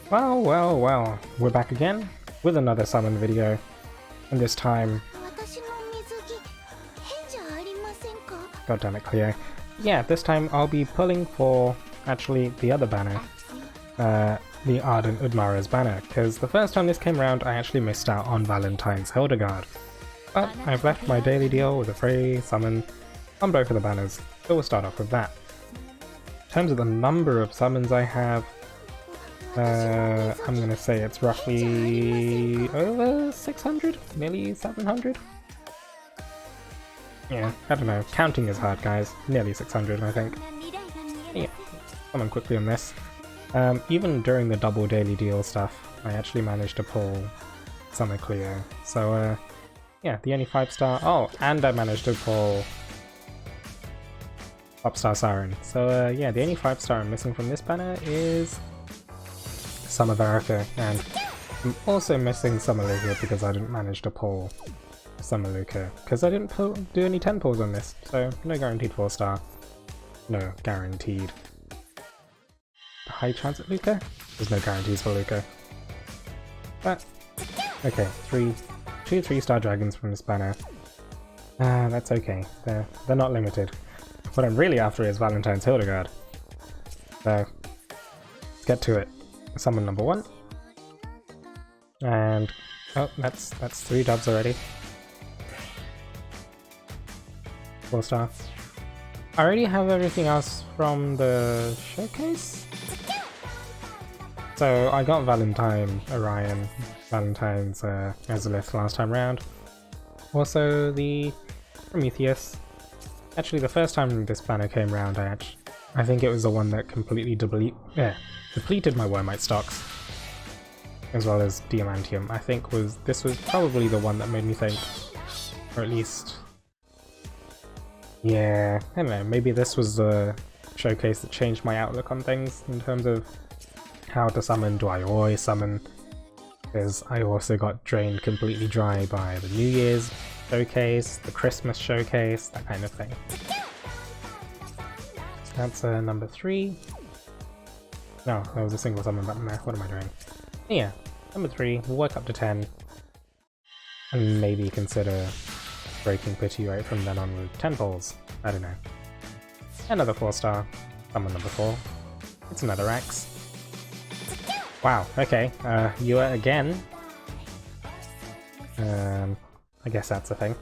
Well, we're back again with another summon video, and this time... God damn it, Cleo. Yeah, this time I'll be pulling for, actually, the other banner, the Ardent Udmara's banner, because the first time this came around I actually missed out on Valentine's Hildegarde. But I've left my daily deal with a free summon on both of the banners, so we'll start off with that. In terms of the number of summons I have, I'm gonna say it's roughly over 600, nearly 700. Yeah, I don't know, counting is hard guys, nearly 600 I think. Yeah, come on quickly on this. Even during the double daily deal stuff, I actually managed to pull Summer Cleo. So yeah, the only 5-star, oh, and I managed to pull Upstar Siren. So yeah, the only 5-star I'm missing from this banner is Summer Verica, and I'm also missing Summer Luca because I didn't manage to pull Summer Luca, because I didn't do any 10 pulls on this, so no guaranteed 4-star. No guaranteed. High chance at Luca? There's no guarantees for Luca. But, okay, 2 3-star dragons from this banner. That's okay, they're not limited. What I'm really after is Valentine's Hildegarde. So, let's get to it. Summon number 1. And, oh, that's 3 dubs already. 4-star. I already have everything else from the showcase? So I got Valentine, Orion, Valentine's Azalith last time round. Also the Prometheus. Actually the first time this banner came round I think it was the one that completely depleted my Wormite stocks. As well as Diamantium. I think this was probably the one that made me think, or at least... yeah, I don't know, maybe this was the showcase that changed my outlook on things in terms of how to summon. Do I always summon? Because I also got drained completely dry by the New Year's showcase, the Christmas showcase, that kind of thing. So that's number 3. No, there was a single summon button there, what am I doing? Yeah, number 3, we'll work up to 10, and maybe consider breaking Pity right from then on with 10 pulls. I don't know. Another 4-star. Summon number 4. It's another Axe. Wow, okay. You again. I guess that's a thing.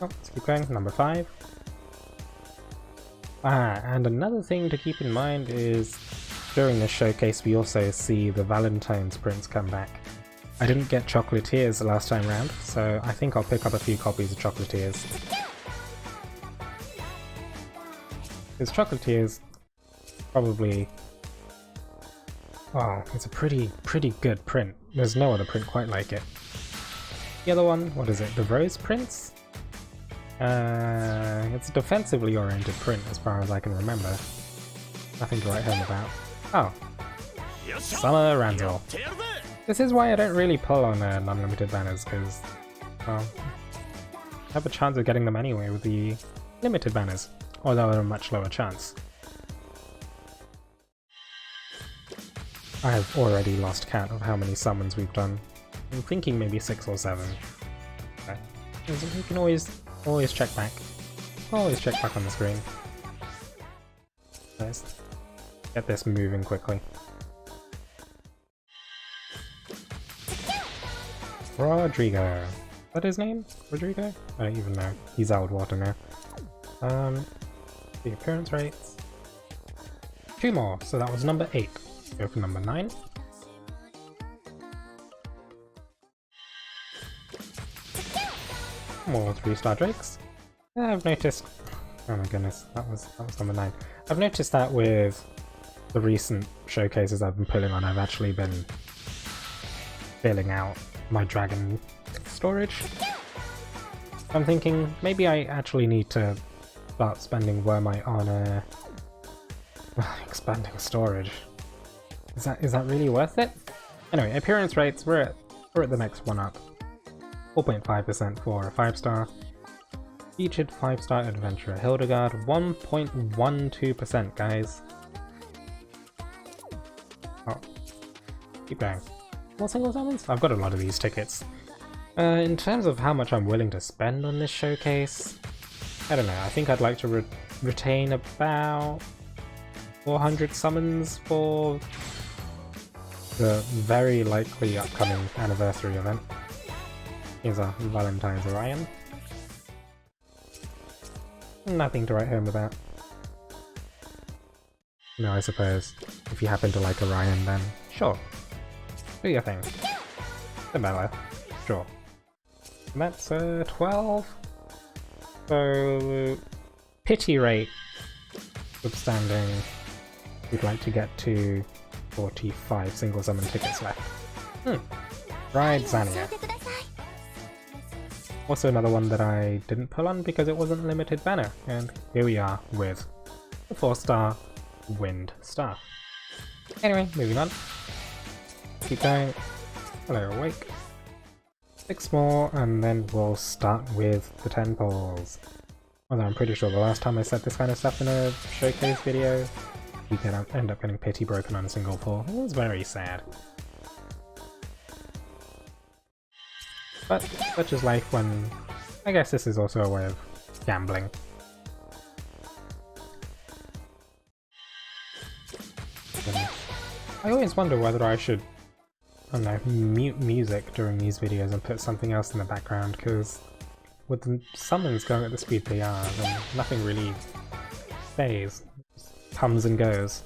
Oh, let's keep going. Number 5. And another thing to keep in mind is during this showcase we also see the Valentine's prints come back. I didn't get Chocolatiers the last time round, so I think I'll pick up a few copies of Chocolatiers. Because Chocolatiers probably... wow, it's a pretty good print. There's no other print quite like it. The other one, what is it? The Rose Prince? It's a defensively oriented print as far as I can remember. Nothing to write home about. Oh. Summer Ranzel. This is why I don't really pull on non-limited banners, because, well, I have a chance of getting them anyway with the limited banners, although at a much lower chance. I have already lost count of how many summons we've done. I'm thinking maybe 6 or 7. Okay. You can always check back. Always check back on the screen. Let's get this moving quickly. Rodrigo. Is that his name? Rodrigo? I don't even know. He's out of water now. The appearance rates. 2 more, so that was number 8. Go for number 9. More 3-star drakes. I've noticed... oh my goodness, that was number 9. I've noticed that with the recent showcases I've been pulling on, I've actually been filling out my dragon storage. I'm thinking maybe I actually need to start spending Wormite on expanding storage. Is that really worth it? Anyway, appearance rates, we're at the next one up. 4.5% for a 5-star. Featured 5-star adventurer Hildegarde, 1.12%, guys. Oh, keep going. More single summons? I've got a lot of these tickets. In terms of how much I'm willing to spend on this showcase, I don't know, I think I'd like to retain about 400 summons for the very likely upcoming anniversary event. Here's our Valentine's Orion. Nothing to write home about. No, I suppose, if you happen to like Orion, then sure. Do your thing. Vanilla. Sure. And that's 12. So pity rate withstanding, we'd like to get to 45 single summon tickets left. Ride Xania. Also another one that I didn't pull on because it wasn't a limited banner, and here we are with the 4-star Wind Star. Anyway, moving on. Keep going. Hello, Awake. 6 more, and then we'll start with the Tenfolds. Although I'm pretty sure the last time I said this kind of stuff in a showcase video, we can end up getting pity broken on a single pull. It was very sad. But such is life when... I guess this is also a way of gambling. And I always wonder whether I should, I don't know, mute music during these videos and put something else in the background, because with the summons going at the speed they are, then nothing really stays. Just comes and goes.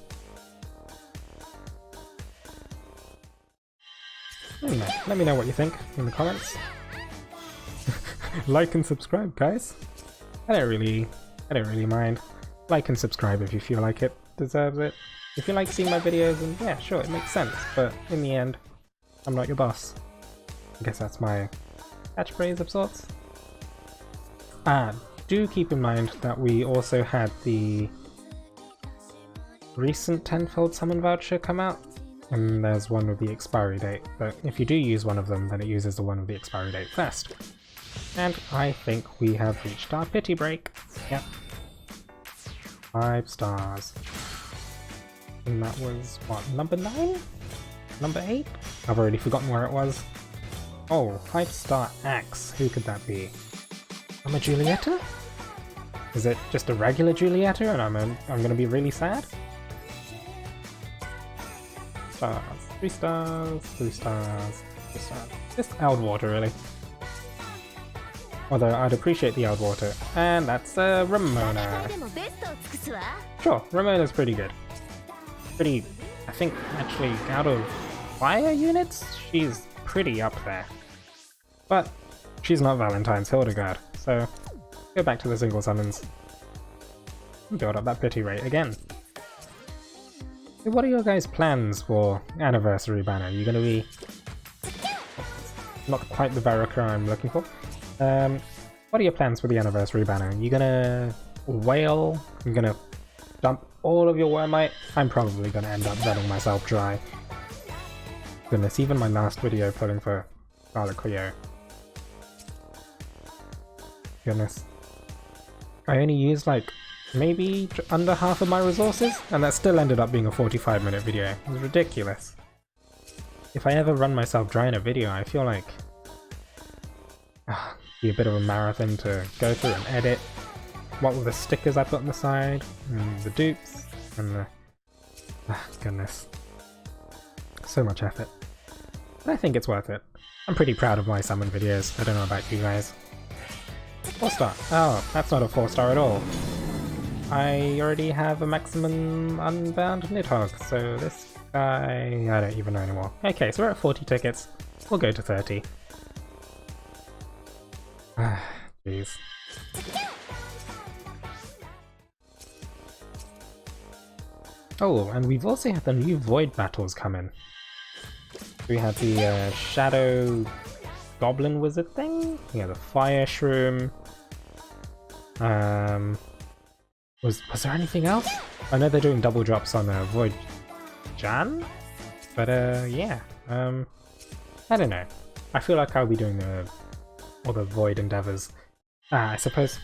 I don't know. Let me know what you think in the comments. Like and subscribe, guys. I don't really mind. Like and subscribe if you feel like it deserves it. If you like seeing my videos, then yeah, sure, it makes sense. But in the end, I'm not your boss. I guess that's my catchphrase of sorts. Do keep in mind that we also had the recent Tenfold summon voucher come out, and there's one with the expiry date, but if you do use one of them, then it uses the one with the expiry date first. And I think we have reached our pity break. Yep. 5 stars. And that was, what, number 9? Number 8? I've already forgotten where it was. Oh, 5-star Axe. Who could that be? I'm a Julieta? Is it just a regular Julieta and I'm gonna be really sad? Stars. 3 stars, 3 stars, 3 stars. Just Eldwater, really. Although I'd appreciate the Eldwater. And that's Ramona. Sure, Ramona's pretty good. Pretty, I think, actually, out of fire units, she's pretty up there. But she's not Valentine's Hildegarde, so go back to the single summons. Build up that pity rate again. So what are your guys' plans for anniversary banner? Are you going to be... not quite the Verica I'm looking for. What are your plans for the anniversary banner? Are you going to wail? You're going to dump all of your Wormite? I'm probably going to end up vetting myself dry. Goodness, even my last video pulling for Scarlet Cleo. Goodness. I only used like maybe under half of my resources, and that still ended up being a 45-minute video. It was ridiculous. If I ever run myself dry in a video, I feel like be a bit of a marathon to go through and edit. What were the stickers I put on the side, and the dupes, and the... goodness. So much effort. But I think it's worth it. I'm pretty proud of my summon videos. I don't know about you guys. 4-star. Oh, that's not a 4-star at all. I already have a maximum unbound Nidhogg, so this guy... I don't even know anymore. Okay, so we're at 40 tickets. We'll go to 30. Jeez. Oh, and we've also had the new Void battles come in. We had the Shadow Goblin Wizard thing. Yeah, the Fire Shroom. Was there anything else? I know they're doing double drops on Void Jan, but yeah. I don't know. I feel like I'll be doing all the Void endeavors. I suppose.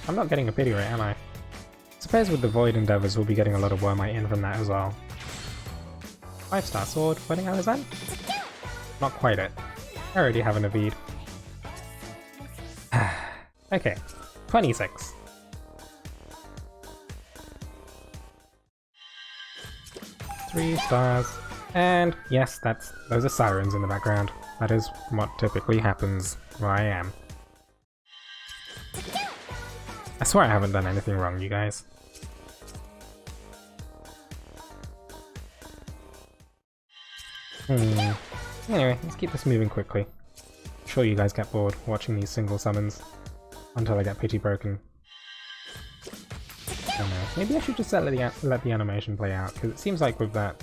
I'm not getting a pity rate, am I? I suppose with the Void endeavors we'll be getting a lot of Wormite in from that as well. 5-star sword, Wedding Alizan? Not quite it. I already have an Avid. Okay, 26. Three stars. And yes, those are sirens in the background. That is what typically happens where I am. I swear I haven't done anything wrong, you guys. Anyway, let's keep this moving quickly. I'm sure you guys get bored watching these single summons until I get pity broken. I don't know. Maybe I should just let the animation play out, because it seems like with that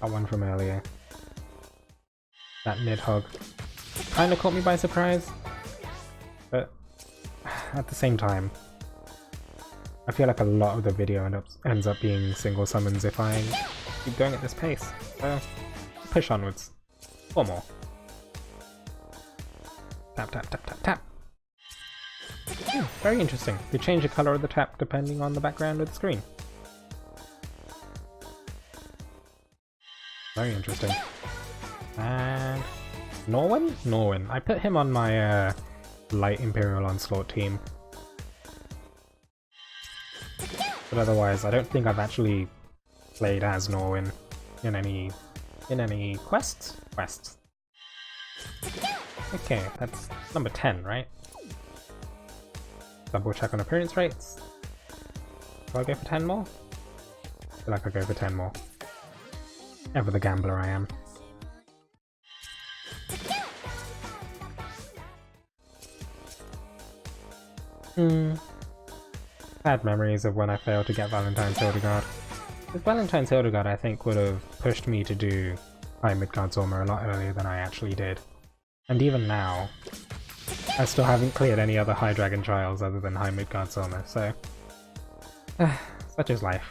one from earlier, that Nidhogg, kinda caught me by surprise, but at the same time, I feel like a lot of the video ends up being single summons if I keep going at this pace. So, push onwards. 4 more. Tap, tap, tap, tap, tap. Very interesting. They change the color of the tap depending on the background of the screen. Very interesting. And Norwin? Norwin. I put him on my Light Imperial Onslaught team. But otherwise, I don't think I've actually played as Norwin in any quests? Quests. Okay, that's number 10, right? Double check on appearance rates. Do I go for 10 more? I feel like I go for 10 more. Ever the gambler I am. Bad memories of when I failed to get Valentine's Hildegarde. With Valentine's Hildegarde, I think would have pushed me to do High Midgard's Armor a lot earlier than I actually did. And even now, I still haven't cleared any other High Dragon trials other than High Midgard's Armor, so such is life.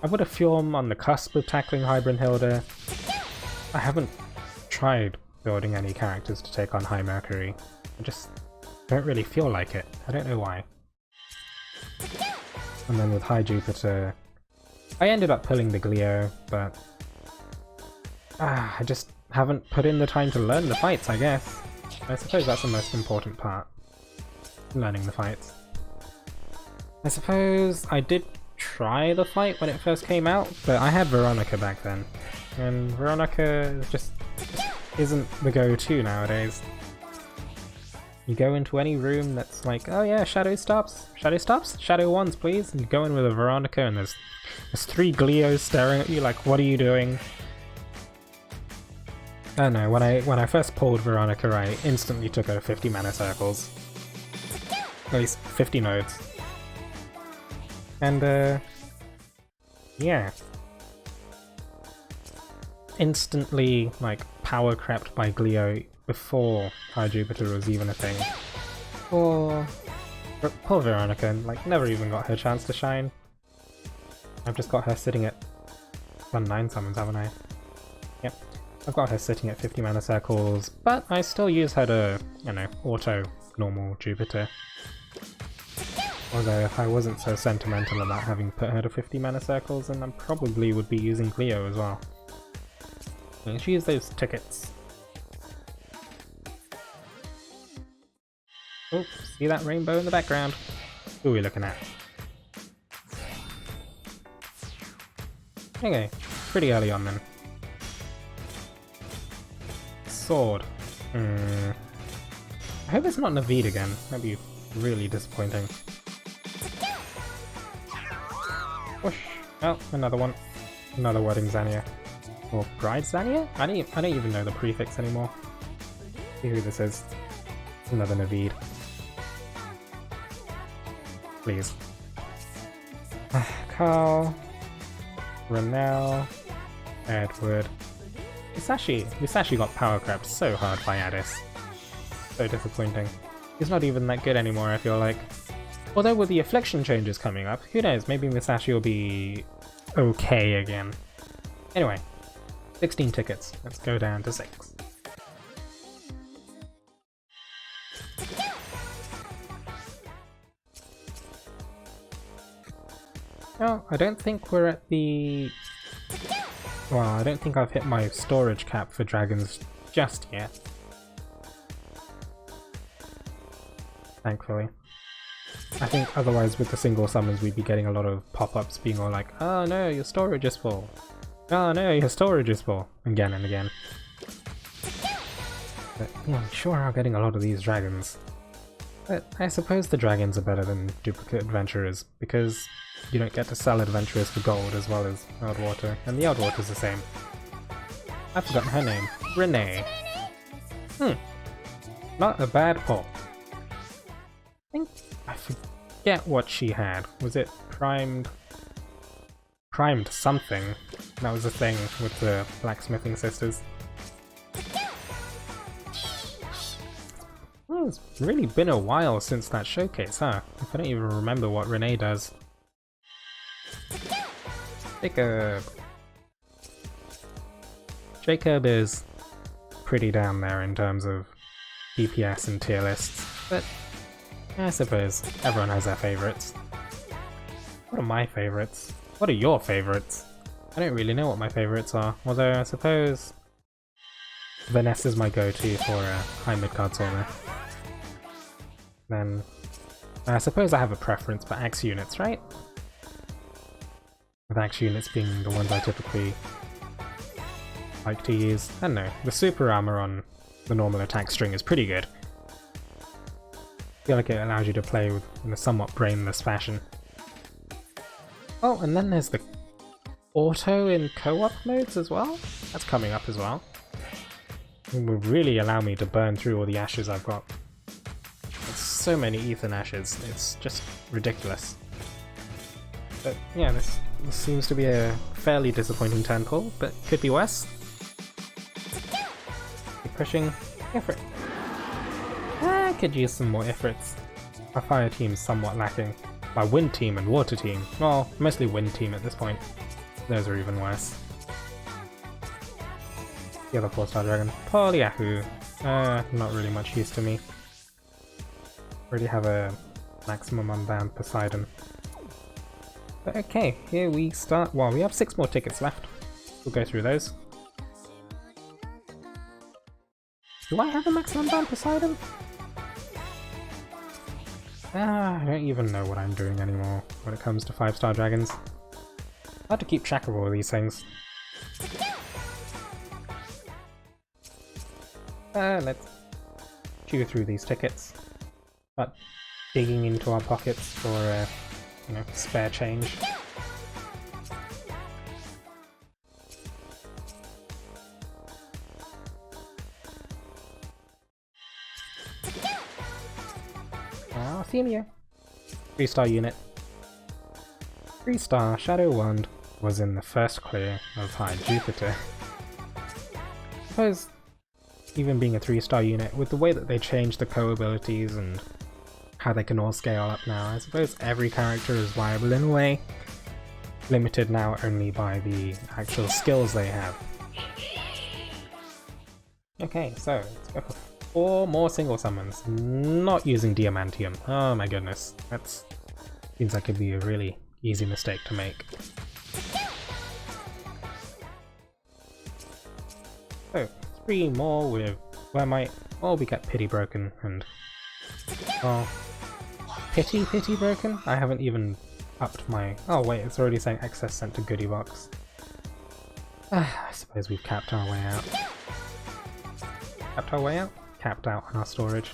I would have Fjorm on the cusp of tackling High Brynhilde. I haven't tried building any characters to take on High Mercury. I just don't really feel like it. I don't know why. And then with High Jupiter, I ended up pulling the Glio, but I just haven't put in the time to learn the fights, I guess. I suppose that's the most important part. Learning the fights. I suppose I did try the fight when it first came out, but I had Veronica back then. And Veronica just isn't the go-to nowadays. You go into any room that's like, oh yeah, shadow stops? Shadow stops? Shadow ones, please? And you go in with a Veronica and there's 3 Glios staring at you like, what are you doing? I don't know, when I first pulled Veronica, I instantly took her 50 mana circles. At least 50 nodes. And yeah. Instantly, like, power crept by Glio before High Jupiter was even a thing. Poor Veronica, like, never even got her chance to shine. I've just got her sitting at 9 summons, haven't I? Yep. I've got her sitting at 50 mana circles, but I still use her to, you know, auto normal Jupiter. Although if I wasn't so sentimental about having put her to 50 mana circles, then I probably would be using Glio as well. Let's use those tickets. Oh, see that rainbow in the background? Who are we looking at? Okay, pretty early on then. Sword. I hope it's not Naveed again. That'd be really disappointing. Whoosh. Oh, another one. Another Wedding Zania. Or Bride Zania? I don't even know the prefix anymore. See who this is. Another Naveed. Please. Carl. Renell. Edward. Musashi got power crept so hard by Addis. So disappointing. He's not even that good anymore, I feel like. Although with the affliction changes coming up, who knows, maybe Musashi will be okay again. Anyway, 16 tickets. Let's go down to 6. Oh, I don't think we're at the Well, I don't think I've hit my storage cap for dragons just yet. Thankfully. I think otherwise with the single summons we'd be getting a lot of pop-ups being all like, oh no, your storage is full. Oh no, your storage is full. Again and again. But yeah, I'm sure I'm getting a lot of these dragons. But I suppose the dragons are better than duplicate adventurers, because you don't get to sell adventurers for gold as well as Eldwater, and the Eldwater's the same. I've forgotten her name. Renee. Not a bad pull. I forget what she had. Was it primed? Primed something. That was a thing with the blacksmithing sisters. Well, it's really been a while since that showcase, huh? I don't even remember what Renee does. Jacob. Jacob is pretty down there in terms of DPS and tier lists, but I suppose everyone has their favourites. What are my favourites? What are your favourites? I don't really know what my favourites are, although I suppose Vanessa's my go-to for a high mid-card Solmer. Then I suppose I have a preference for axe units, right? With axe units being the ones I typically like to use. I don't know, the super armor on the normal attack string is pretty good. I feel like it allows you to play with in a somewhat brainless fashion. Oh, and then there's the auto in co-op modes as well? That's coming up as well. It would really allow me to burn through all the ashes I've got. There's so many Ethan ashes, it's just ridiculous. But yeah, this seems to be a fairly disappointing turn pull, but could be worse. Keep pushing. Ifrit. I could use some more Ifrits. My fire team's somewhat lacking. My wind team and water team, well, mostly wind team at this point. Those are even worse. The other 4-star dragon, Polyahu. Not really much use to me. Already have a maximum unbound Poseidon. But okay, here we start. Well, we have 6 more tickets left. We'll go through those. Do I have a maximum unbound Poseidon? I don't even know what I'm doing anymore when it comes to 5-star dragons. Hard to keep track of all these things. Let's chew through these tickets. But digging into our pockets for, you know, spare change. Femia. 3-star unit. 3-star Shadow Wand was in the first clear of High Jupiter. I suppose, even being a 3-star unit, with the way that they changed the co-abilities and how they can all scale up now, I suppose every character is viable in a way. Limited now only by the actual skills they have. Okay, so let's go for 4 more single summons, not using Diamantium. Oh my goodness, that seems like it'd be a really easy mistake to make. So, 3 more with where might, well, we get Pity Broken and, well, Pity Broken? I haven't even upped my, oh wait, it's already saying excess sent to Goodie Box. I suppose we've capped our way out. Capped our way out? Capped out on our storage.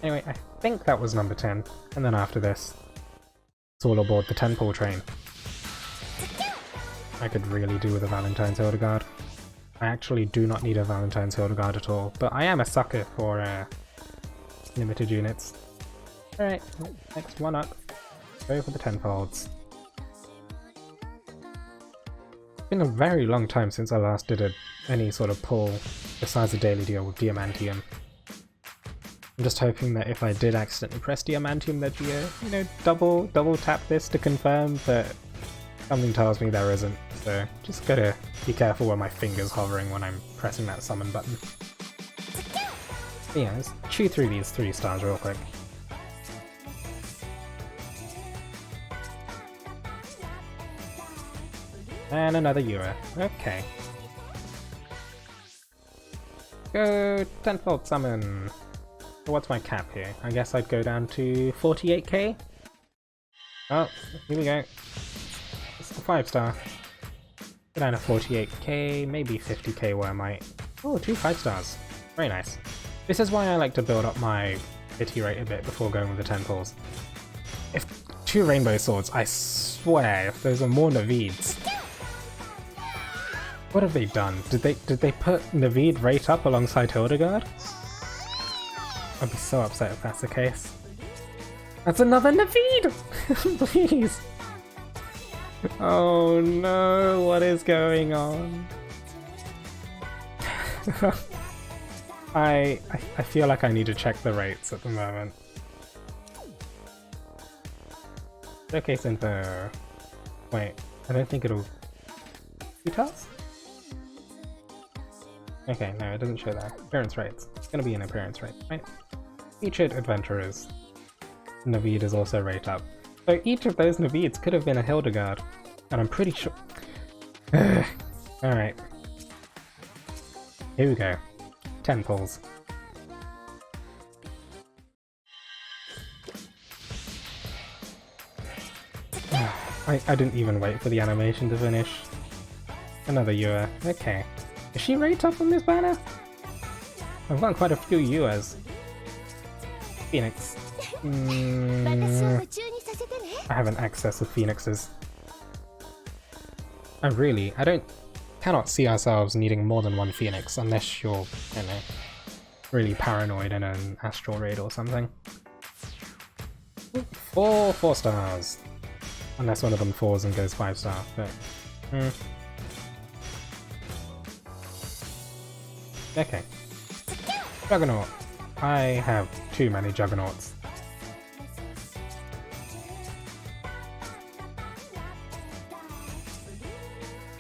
Anyway, I think that was number 10, and then after this, it's all aboard the Tenfold train. I could really do with a Valentine's Hildegarde. I actually do not need a Valentine's Hildegarde at all, but I am a sucker for limited units. Alright, next one up. Go for the Tenfolds. It's been a very long time since I last did any sort of pull besides a daily deal with Diamantium. I'm just hoping that if I did accidentally press Diamantium there'd be a, you know, double tap this to confirm, but something tells me there isn't, so just gotta be careful where my finger's hovering when I'm pressing that summon button. But yeah, let's chew through these 3 stars real quick. And another Ewer. Okay. Go Tenfold Summon. So what's my cap here? I guess I'd go down to 48k? Oh, here we go. It's a 5-star. Go down to 48k, maybe 50k where I might. Oh, 2 5-stars. Very nice. This is why I like to build up my pity rate a bit before going with the Tenfolds. If 2 Rainbow Swords, I swear, if those are more Naveeds. What have they done? Did they put Naveed right up alongside Hildegarde? I'd be so upset if that's the case. That's another Naveed! Please! Oh no, what is going on? I feel like I need to check the rates at the moment. Showcase info. Wait, I don't think it'll... 2 tiles? Okay, no, it doesn't show that. Appearance rates. It's gonna be an appearance rate, right? Featured adventurers. Naveed is also rate up. So each of those Naveeds could have been a Hildegarde, and I'm pretty sure... Alright. Here we go. 10 pulls. I didn't even wait for the animation to finish. Another Ewer. Okay. Is she rate up on this banner? I've got quite a few Ewers. Phoenix. I have an excess of Phoenixes. I cannot see ourselves needing more than 1 Phoenix unless you're, you know, really paranoid in an astral raid or something. 4 stars. Unless one of them falls and goes 5-star, but... Okay. Juggernaut. I have too many Juggernauts.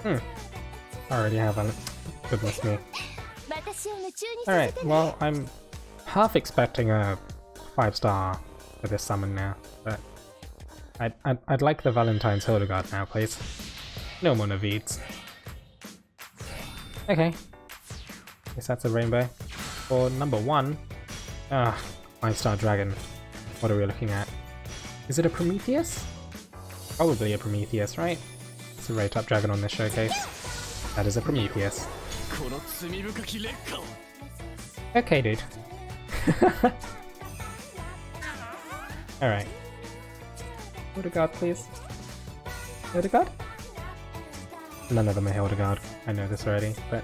I already have one. Goodness me. Alright, well, I'm half expecting a 5-star for this summon now, but I'd like the Valentine's Hildegarde now, please. No more Naveeds. Okay. Guess that's a rainbow. For number 1, 5-star dragon. What are we looking at? Is it a Prometheus? Probably a Prometheus, right? It's a rate up dragon on this showcase. That is a Prometheus. Okay, dude. Alright. Hildegarde, please. Hildegarde? None of them are Hildegarde. I know this already, but...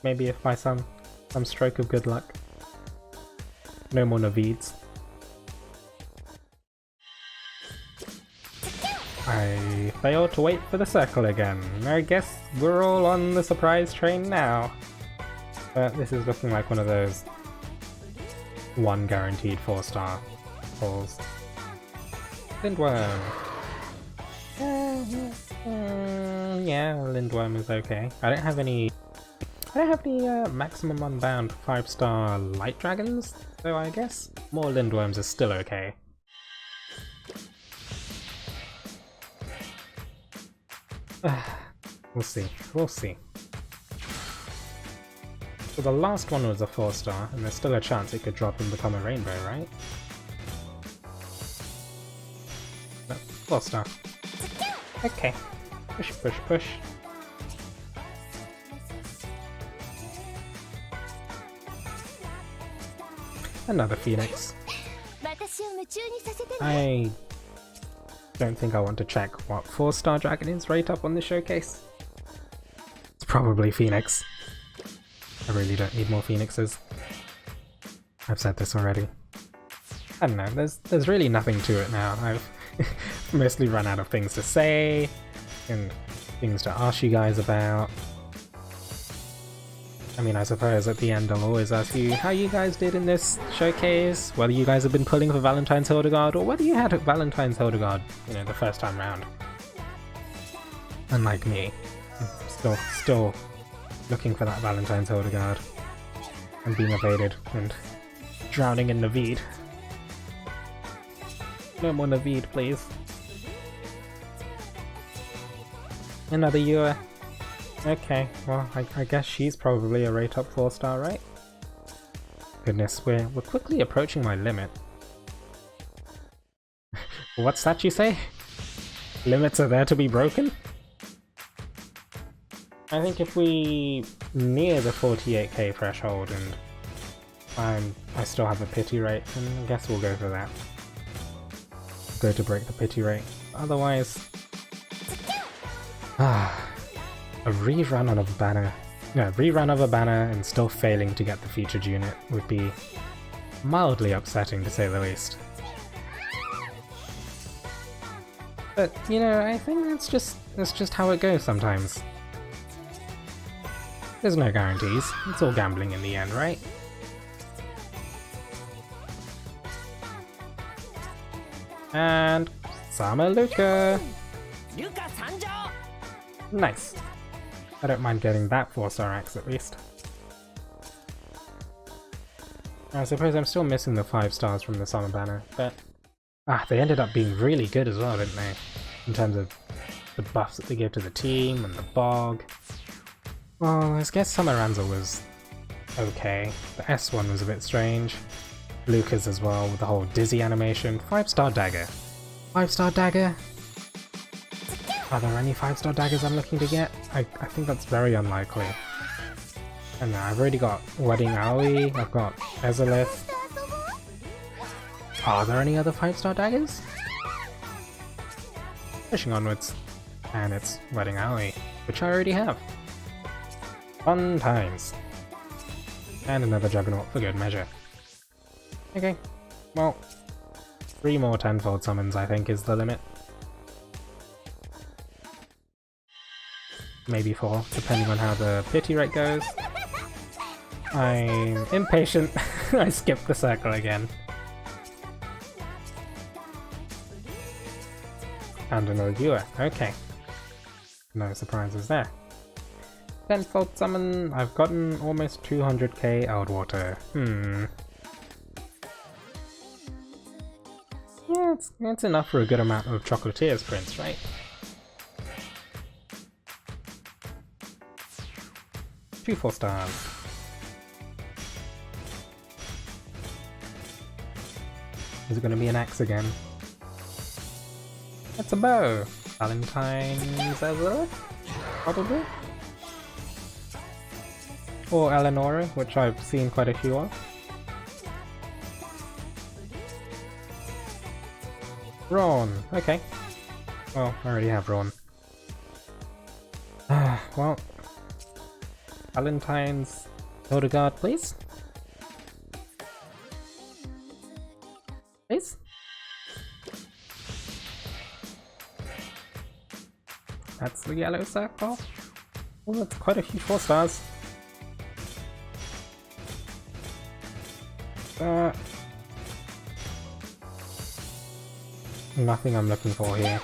maybe if by some stroke of good luck. No more Naveeds. I failed to wait for the circle again. I guess we're all on the surprise train now. But this is looking like one of those 1 guaranteed 4-star pulls. Lindworm. Yeah, Lindworm is okay. I don't have any maximum unbound 5-star light dragons, so I guess more Lindworms is still okay. We'll see, we'll see. So the last one was a 4-star, and there's still a chance it could drop and become a rainbow, right? No, 4-star. Okay. Push, push, push. Another Phoenix. I don't think I want to check what 4-star dragon is right up on the showcase. It's probably Phoenix. I really don't need more Phoenixes. I've said this already. I don't know, there's really nothing to it now. I've mostly run out of things to say, and things to ask you guys about. I mean, I suppose at the end I'll always ask you how you guys did in this showcase, whether you guys have been pulling for Valentine's Hildegarde, or whether you had Valentine's Hildegarde, you know, the first time round. Unlike me, I'm still looking for that Valentine's Hildegarde, and being evaded, and drowning in Naveed. No more Naveed, please. Another Yua. Okay, well, I guess she's probably a rate up 4-star, right? Goodness, we're quickly approaching my limit. What's that you say? Limits are there to be broken? I think if we near the 48k threshold and I still have a pity rate, then I guess we'll go for that. Go to break the pity rate. Otherwise... a rerun on a banner. No, rerun of a banner and still failing to get the featured unit would be mildly upsetting to say the least. But, you know, I think that's just how it goes sometimes. There's no guarantees. It's all gambling in the end, right? And Sama Luca! Nice. I don't mind getting that 4-star axe at least. I suppose I'm still missing the 5 stars from the summer banner, but... they ended up being really good as well, didn't they? In terms of the buffs that they gave to the team and the bog. Well, I guess Summeranza was okay. The S one was a bit strange. Luca's as well with the whole dizzy animation. 5-star dagger. 5-star dagger? Are there any 5-star daggers I'm looking to get? I think that's very unlikely. And I've already got Wedding Aoi, I've got Ezolith. Are there any other 5-star daggers? Pushing onwards. And it's Wedding Aoi, which I already have. Fun times. And another Juggernaut for good measure. Okay, well, 3 more Tenfold summons I think is the limit. Maybe 4, depending on how the pity rate goes. I'm impatient. I skipped the circle again. And another viewer. Okay. No surprises there. Tenfold summon. I've gotten almost 200k Eldwater. Yeah, it's enough for a good amount of Chocolatier's prints, right? 2 4-stars. Is it going to be an axe again? It's a bow! Valentine's Ezra? Probably? Or Eleonora, which I've seen quite a few of. Ron! Okay. Well, I already have Ron. Well... Valentine's Hildegarde, please? Please? That's the yellow circle. Oh, that's quite a few 4-stars. Nothing I'm looking for here.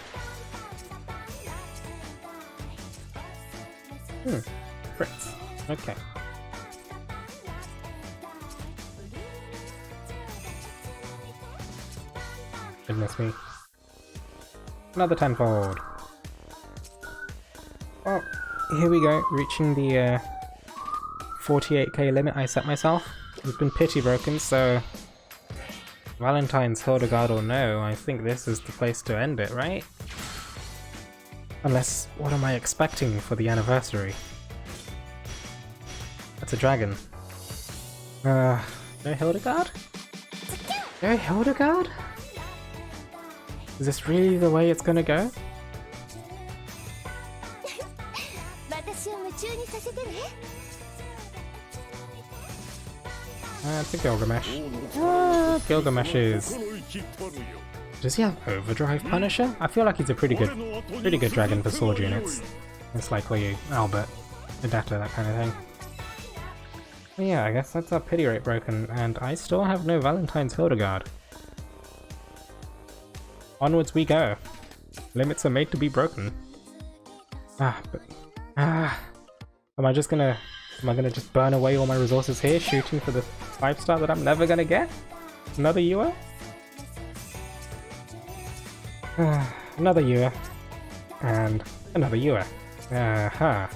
Fritz. Okay. Goodness me. Another Tenfold. Well, here we go, reaching the 48k limit I set myself. We've been pity broken, so Valentine's Hildegarde or no, I think this is the place to end it, right? Unless, what am I expecting for the anniversary? That's a dragon. No Hildegarde? No Hildegarde? Is this really the way it's gonna go? It's a Gilgamesh. Gilgamesh is... Does he have Overdrive Punisher? I feel like he's a pretty good dragon for sword units. It's likely Albert, Hideta, that kind of thing. But yeah, I guess that's our pity rate broken, and I still have no Valentine's Hildegarde. Onwards we go. Limits are made to be broken. Am I gonna just burn away all my resources here, shooting for the 5-star that I'm never gonna get? Another Yua? Another Yua. And another Yua. Aha.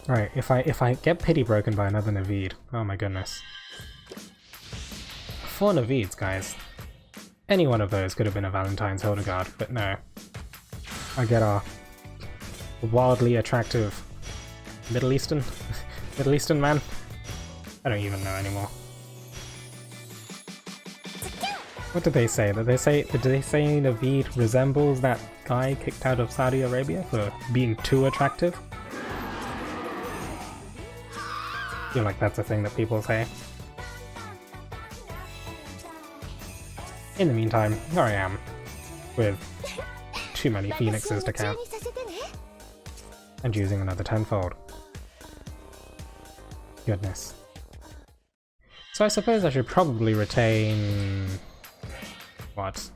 Right, if I get pity broken by another Naveed, oh my goodness. 4 Naveeds, guys. Any one of those could have been a Valentine's Hildegarde, but no. I get our wildly attractive Middle Eastern man. I don't even know anymore. What did they say? Did they say Naveed resembles that guy kicked out of Saudi Arabia for being too attractive? I feel like that's a thing that people say. In the meantime, here I am, with too many phoenixes to count, and using another Tenfold. Goodness. So I suppose I should probably retain... what?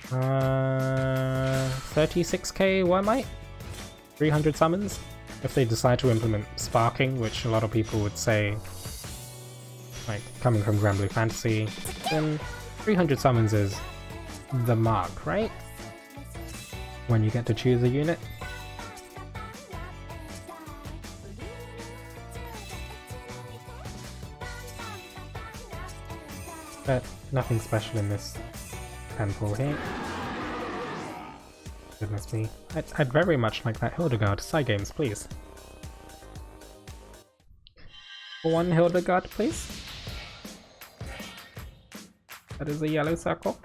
36k Wormite? 300 summons? If they decide to implement sparking, which a lot of people would say, like, coming from Granblue Fantasy, then 300 summons is the mark, right? When you get to choose a unit. But nothing special in this Tenfold here. Goodness me. I'd very much like that Hildegarde. Side games, please. One Hildegarde, please. That is a yellow circle.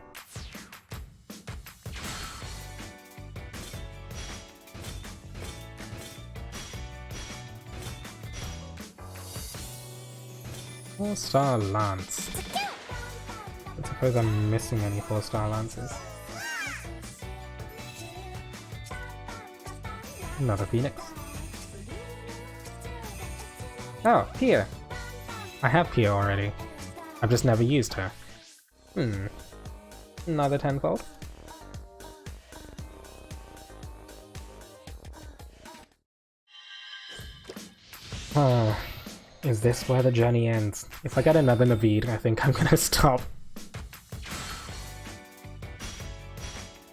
Four-star Lance. I suppose I'm missing any 4-star Lances. Another Phoenix. Oh, Pia! I have Pia already. I've just never used her. Another Tenfold. Oh, is this where the journey ends? If I get another Naveed, I think I'm gonna stop.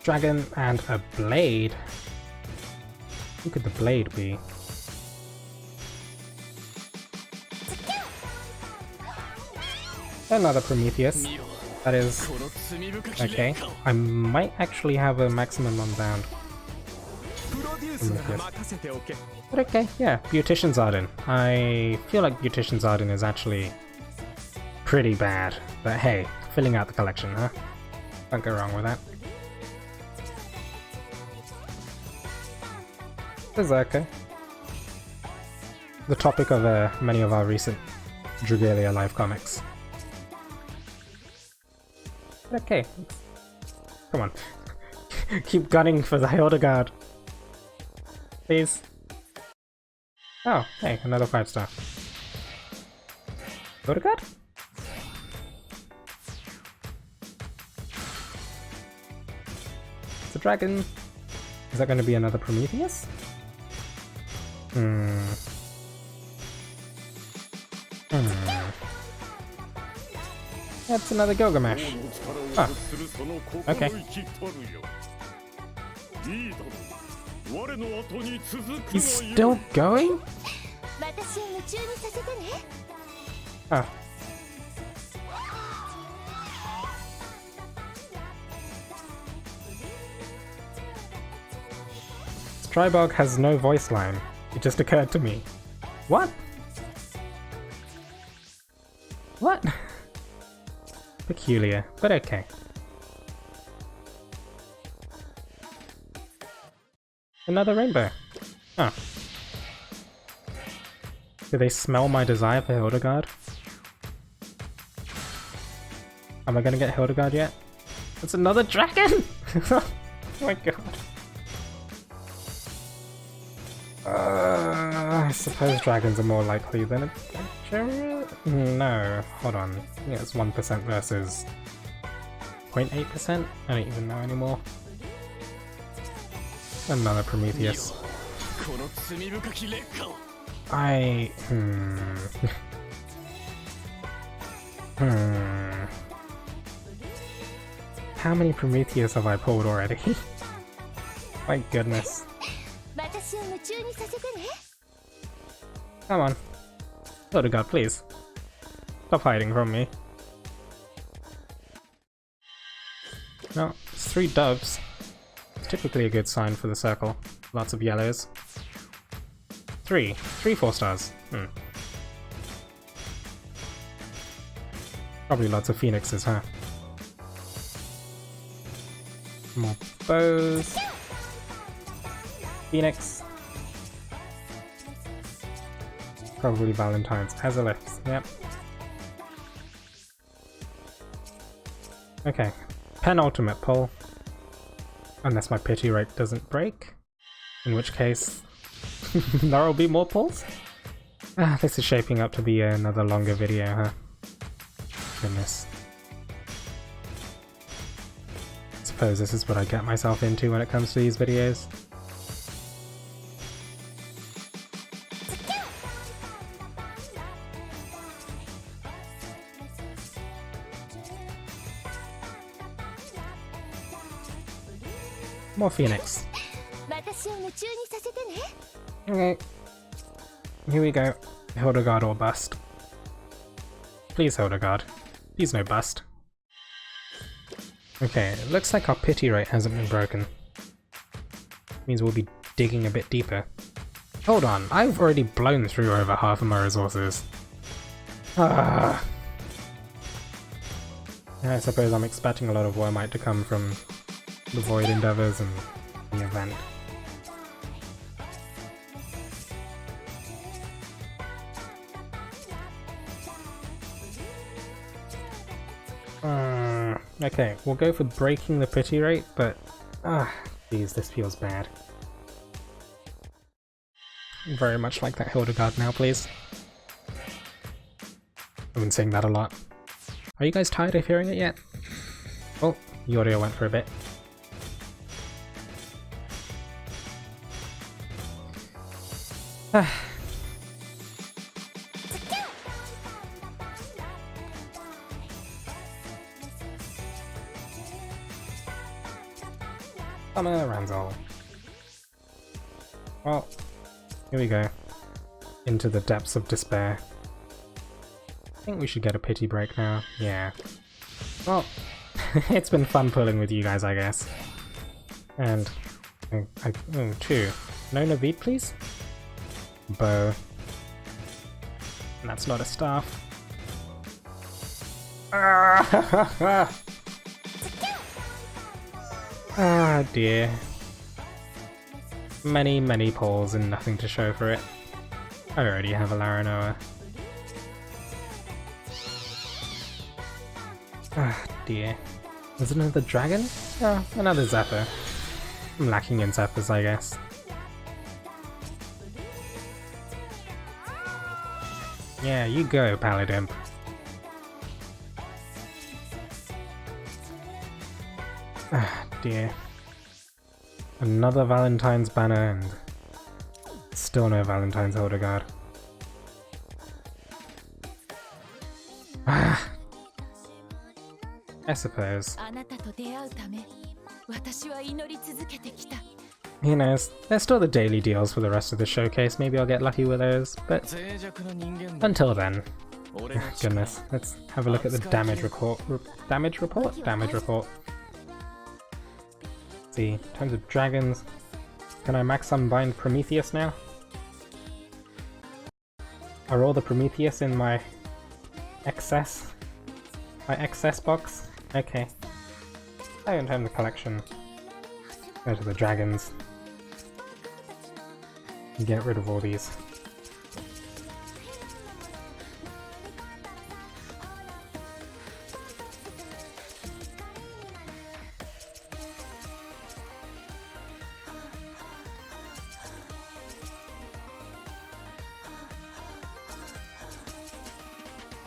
Dragon and a Blade? Who could the Blade be? Another Prometheus. That is... okay. I might actually have a maximum unbound Prometheus. But okay, yeah, Beautician's Ardent. I feel like Beautician's Ardent is actually pretty bad. But hey, filling out the collection, huh? Can't go wrong with that. Berserker. The topic of many of our recent Dragalia live comics. Okay. Come on. Keep gunning for the Hildegarde. Please. Oh, hey, another 5-star. Hildegarde? It's a dragon. Is that going to be another Prometheus? That's another Gilgamesh. Oh. Okay. He's still going? Oh. Strybog has no voice line. It just occurred to me. What? What? Peculiar, but okay. Another rainbow. Oh. Do they smell my desire for Hildegarde? Am I gonna get Hildegarde yet? It's another dragon! Oh my god. I suppose dragons are more likely than adventurers? No, hold on. I think it's 1% versus 0.8%? I don't even know anymore. Another Prometheus. How many Prometheus have I pulled already? My goodness. Come on. Hildegarde, please. Stop hiding from me. No, it's 3 doves. It's typically a good sign for the circle. Lots of yellows. 3 4 stars. Probably lots of phoenixes, huh? More bows. Phoenix. Probably Valentine's. Azaliths, yep. Okay. Penultimate pull. Unless my pity rate doesn't break. In which case, there'll be more pulls? This is shaping up to be another longer video, huh? Goodness. Suppose this is what I get myself into when it comes to these videos. More Phoenix. Okay. Here we go. Hildegarde or bust. Please, Hildegarde. Please no bust. Okay, it looks like our pity rate hasn't been broken. Means we'll be digging a bit deeper. Hold on, I've already blown through over half of my resources. I suppose I'm expecting a lot of Wormite to come from the Void Endeavors and the event. Okay, we'll go for breaking the pity rate, but geez, this feels bad. Very much like that Hildegarde now, please. I've been saying that a lot. Are you guys tired of hearing it yet? Oh, the audio went for a bit. Summer Ranzol. Well, here we go. Into the depths of despair. I think we should get a pity break now. Yeah. Well, it's been fun pulling with you guys, I guess. And... oh, 2. No Naveed, please? Bow. And that's not a staff. Ah dear. Many pulls and nothing to show for it. I already have a Laranoa. Ah dear. Is it another dragon? Oh, another Zephyr. I'm lacking in Zephyrs, I guess. Yeah, you go, Paladimp. Ah, dear. Another Valentine's banner and still no Valentine's Hildegarde. Ah. I suppose. Who knows? There's still the daily deals for the rest of the showcase, maybe I'll get lucky with those, but until then. Goodness, let's have a look at the damage report. Damage report? Damage report. Let's see, in terms of dragons, can I max unbind Prometheus now? Are all the Prometheus in my excess? My excess box? Okay. So in terms of collection, go to the dragons. And get rid of all these.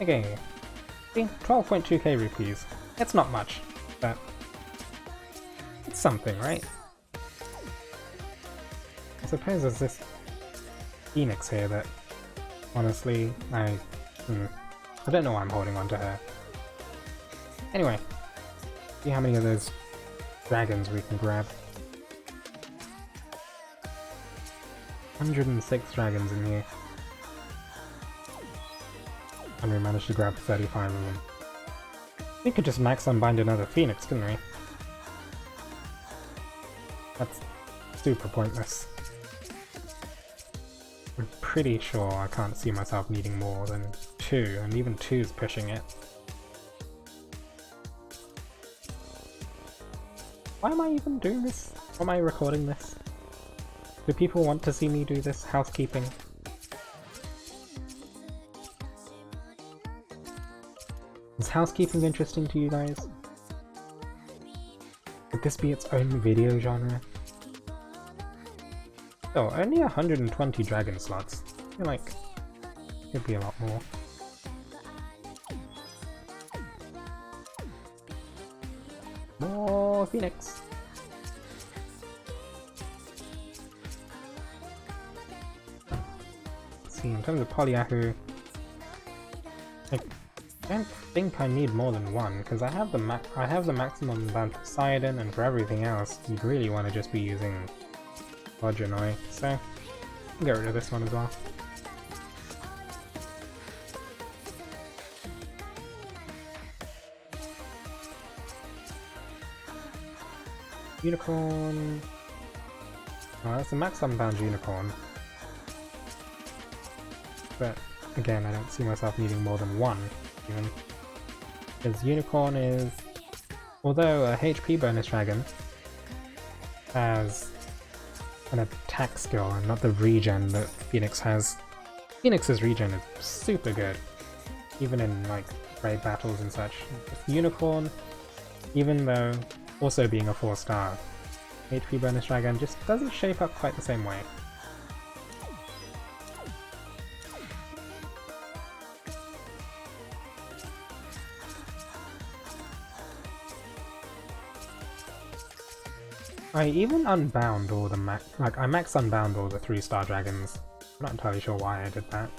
Okay, see, 12.2k rupees. It's not much, but it's something, right? I suppose there's this Phoenix here that, honestly, I don't know why I'm holding on to her. Anyway, See how many of those dragons we can grab. 106 dragons in here. And we managed to grab 35 of them. We could just max unbind another phoenix, couldn't we? That's super pointless. I'm pretty sure I can't see myself needing more than 2, and even 2 is pushing it. Why am I even doing this? Why am I recording this? Do people want to see me do this housekeeping? Is housekeeping interesting to you guys? Would this be its own video genre? Oh, only 120 dragon slots. I feel like it could be a lot more. More Phoenix! Let's see, in terms of Polyahu, I don't think I need more than one, because I have the maximum amount for Sidon, and for everything else, you'd really want to just be using Lodgenoi, so I'll get rid of this one as well. Unicorn. Oh, that's a max unbound unicorn. But again, I don't see myself needing more than one, even. Because unicorn is, although a HP bonus dragon, has an attack skill and not the regen that Phoenix has. Phoenix's regen is super good, even in like raid battles and such. With unicorn, even though also being a 4-star, HP bonus dragon just doesn't shape up quite the same way. I even unbound all the I max unbound all the 3-star dragons. I'm not entirely sure why I did that.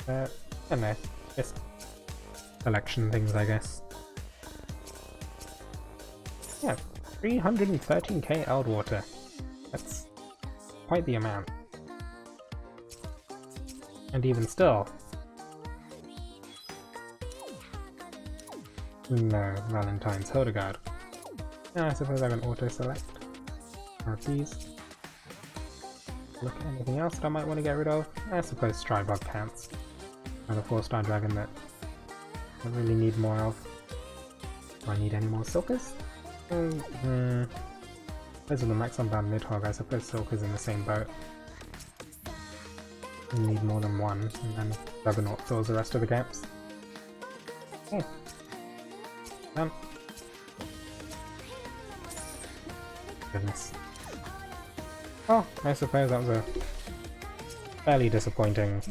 I don't know, just collection things, I guess. Yeah, 313k Eldwater. That's quite the amount. And even still. No, Valentine's Hildegarde. I suppose I can auto-select these. Look at anything else that I might want to get rid of. I suppose Strybug counts. Another 4-star dragon that I don't really need more of. Do I need any more Silkers? Those are the max unbound Nidhogg. I suppose Silker's in the same boat. You need more than one, and then Juggernaut fills the rest of the gaps. Okay. Goodness. Oh, I suppose that was a fairly disappointing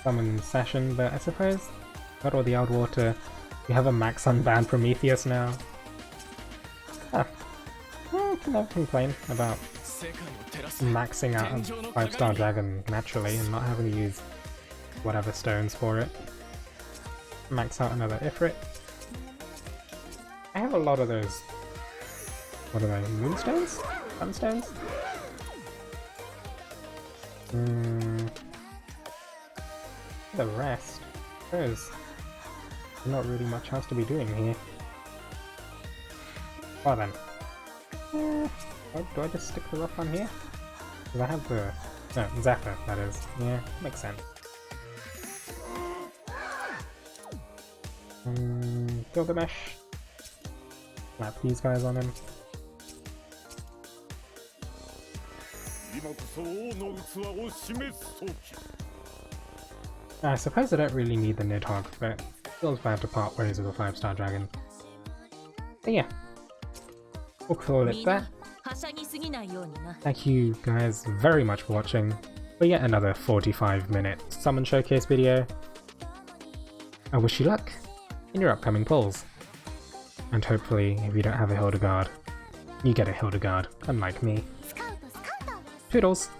summon session, but I suppose got all the Eldwater. We have a max unbound Prometheus now. I can never complain about maxing out a 5-star dragon naturally and not having to use whatever stones for it. Max out another Ifrit. I have a lot of those. What are they? Moonstones? Sunstones? The rest. There's not really much else to be doing here. Well then. Do I just stick the rough on here? Because I have the... No, Zephyr, that is. Yeah, makes sense. Gilgamesh. Slap these guys on him. I suppose I don't really need the Nidhogg, but it feels bad to part ways with a 5-star dragon. But yeah, we'll call it that. Thank you guys very much for watching for yet another 45-minute Summon Showcase video. I wish you luck in your upcoming pulls. And hopefully, if you don't have a Hildegarde, you get a Hildegarde, unlike me. Toodles!